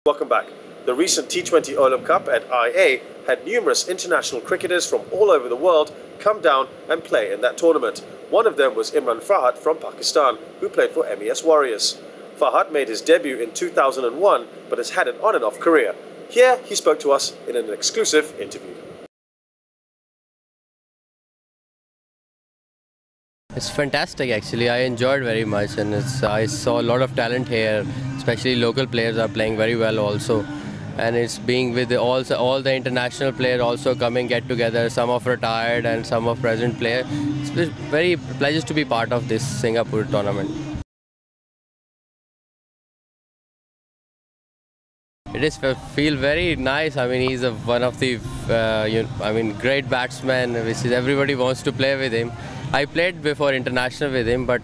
Welcome back. The recent T20 Olam Cup at IA had numerous international cricketers from all over the world come down and play in that tournament. One of them was Imran Farhat from Pakistan, who played for MES Warriors. Farhat made his debut in 2001 but has had an on and off career. Here he spoke to us in an exclusive interview. It's fantastic actually. I enjoyed very much, and I saw a lot of talent here, especially local players are playing very well also. And it's being with all the international players also coming get together. Some of retired and some of present players. It's very pleasure to be part of this Singapore tournament. It is feel very nice. I mean, he's one of the great batsmen, which is everybody wants to play with him. I played before international with him, but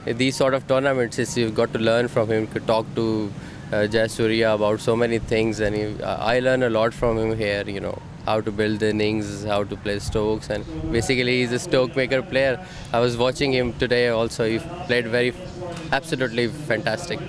these sort of tournaments, you've got to learn from him, to talk to Jayasuriya about so many things, and I learn a lot from him here. How to build the innings, how to play strokes, and basically he's a stroke maker player. I was watching him today also. He played absolutely fantastic.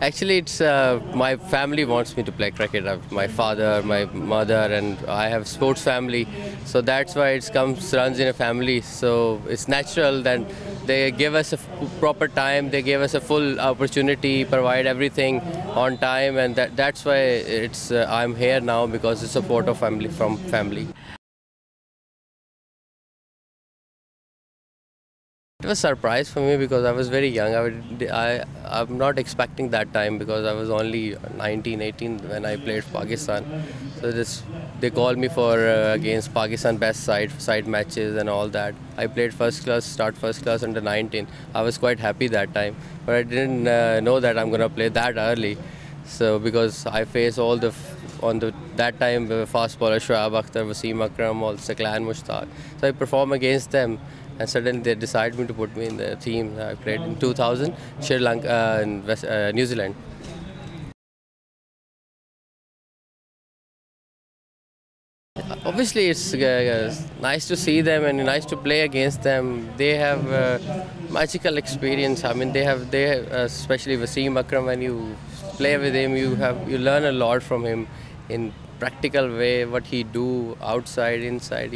Actually, it's my family wants me to play cricket. My father, my mother, and I have sports family, so that's why it runs in a family. So it's natural that they give us a proper time. They give us a full opportunity, provide everything on time, and that's why I'm here now, because the support of family. It was a surprise for me because I was very young. I'm not expecting that time because I was only 19, 18 when I played for Pakistan. So they called me for against Pakistan best side matches and all that. I played first class under 19. I was quite happy that time, but I didn't know that I'm gonna play that early. So because I faced that time fast bowler Shoaib Akhtar, Wasim Akram, all Saqlain Mushtaq. So I performed against them. And suddenly they decided me to put me in the team. I played in 2000, Sri Lanka and New Zealand. Obviously, it's nice to see them and nice to play against them. They have magical experience. I mean, they have especially Wasim Akram. When you play with him, you learn a lot from him in practical way. What he do outside, inside.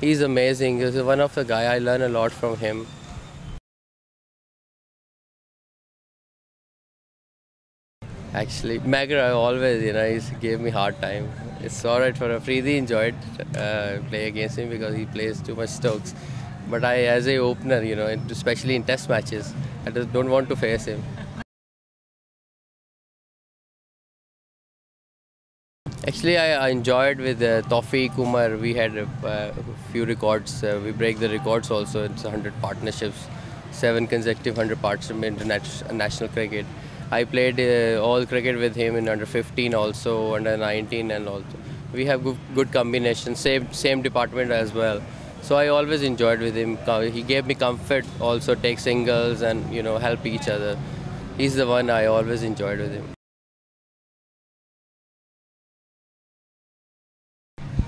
He's amazing. He's one of the guy I learn a lot from him. Actually, Magra always, he gave me hard time. It's alright for Afridi enjoyed play against him because he plays too much strokes. But as a opener, especially in test matches, I just don't want to face him. Actually, I enjoyed with Tawfiq Umar. We had a few records. We break the records also. It's 100 partnerships, 7 consecutive 100 partnerships in national cricket. I played all cricket with him in under 15 also, under 19 and also. We have good combination, same department as well. So I always enjoyed with him. He gave me comfort, also take singles and help each other. He's the one I always enjoyed with him.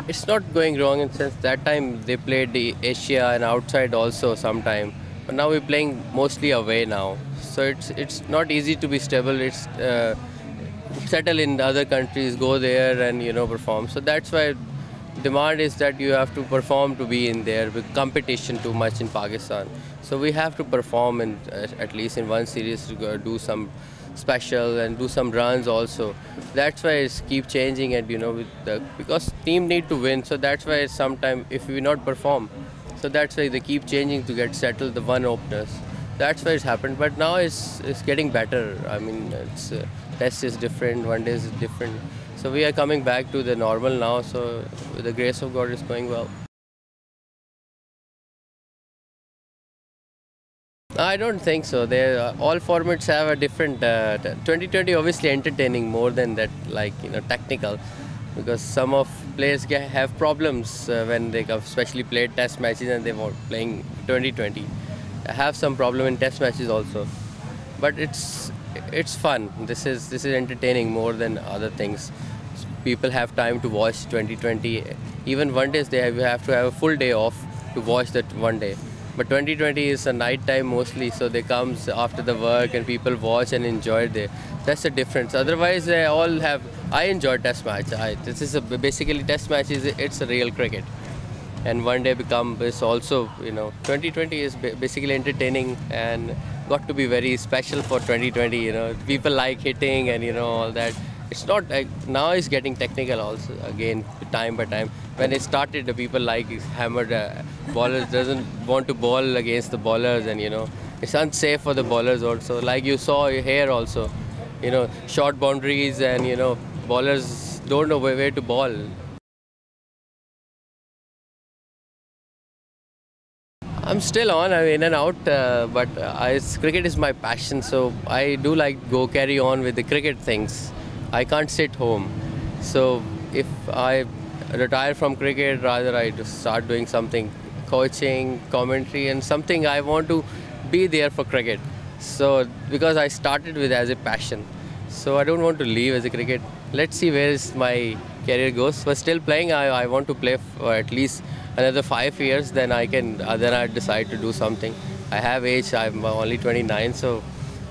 It's not going wrong in sense that time they played the Asia and outside also sometime, but now we're playing mostly away now. So it's not easy to be stable. It's settle in other countries, go there and perform. So that's why demand is that you have to perform to be in there. With competition too much in Pakistan, so we have to perform in at least in one series to go do some special and do some runs also. That's why it's keep changing, and because team need to win, so that's why sometimes if we not perform, so that's why they keep changing to get settled the one openers. That's why it's happened, but now it's getting better. I mean, test is different, one day is different, so we are coming back to the normal now. So with the grace of God, it's going well. I don't think so. All formats have a different. 2020 obviously entertaining more than that, technical, because some of players have problems when they especially play test matches and they were playing 2020. Have some problem in test matches also, but it's fun. This is entertaining more than other things. People have time to watch 2020. Even one days you have to have a full day off to watch that one day. But 2020 is a night time mostly, so they comes after the work and people watch and enjoy it there. That's the difference. Otherwise, they all have. I enjoy Test match. This is basically Test match is it's a real cricket, and one day become is also 2020 is basically entertaining and got to be very special for 2020. People like hitting and all that. It's not like now it's getting technical also again time by time. When it started, the people like hammered bowlers doesn't want to bowl against the bowlers, and it's unsafe for the bowlers also. Like you saw here also, short boundaries and bowlers don't know where to bowl. I'm still on. I'm in and out, but cricket is my passion, so I do like go carry on with the cricket things. I can't sit home, so if I retire from cricket, rather I just start doing something, coaching, commentary, and something I want to be there for cricket. So because I started with as a passion, so I don't want to leave as a cricket. Let's see where is my career goes. But still playing, I want to play for at least another 5 years. Then I decide to do something. I have age. I'm only 29, so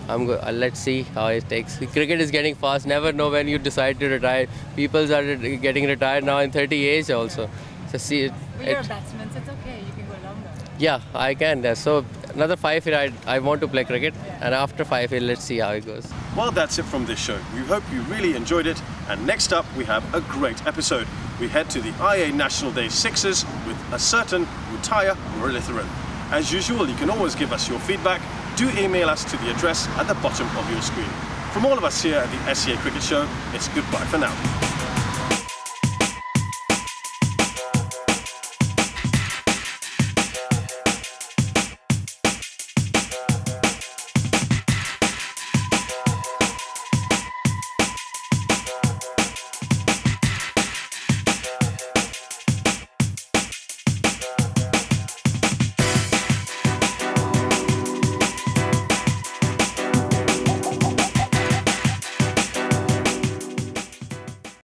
let's see how it takes. Cricket is getting fast. Never know when you decide to retire. People are getting retired now in 30 age also. So see, But you're a batsman, so it's okay. You can go longer. yeah, I can. So another 5 years, I want to play cricket, and after 5 years, let's see how it goes. Well, that's it from this show. We hope you really enjoyed it. And next up, we have a great episode. We head to the IA National Day Sixers with a certain Utaya Muralitharan. As usual, you can always give us your feedback. Do email us to the address at the bottom of your screen. From all of us here at the SCA Cricket Show, it's goodbye for now.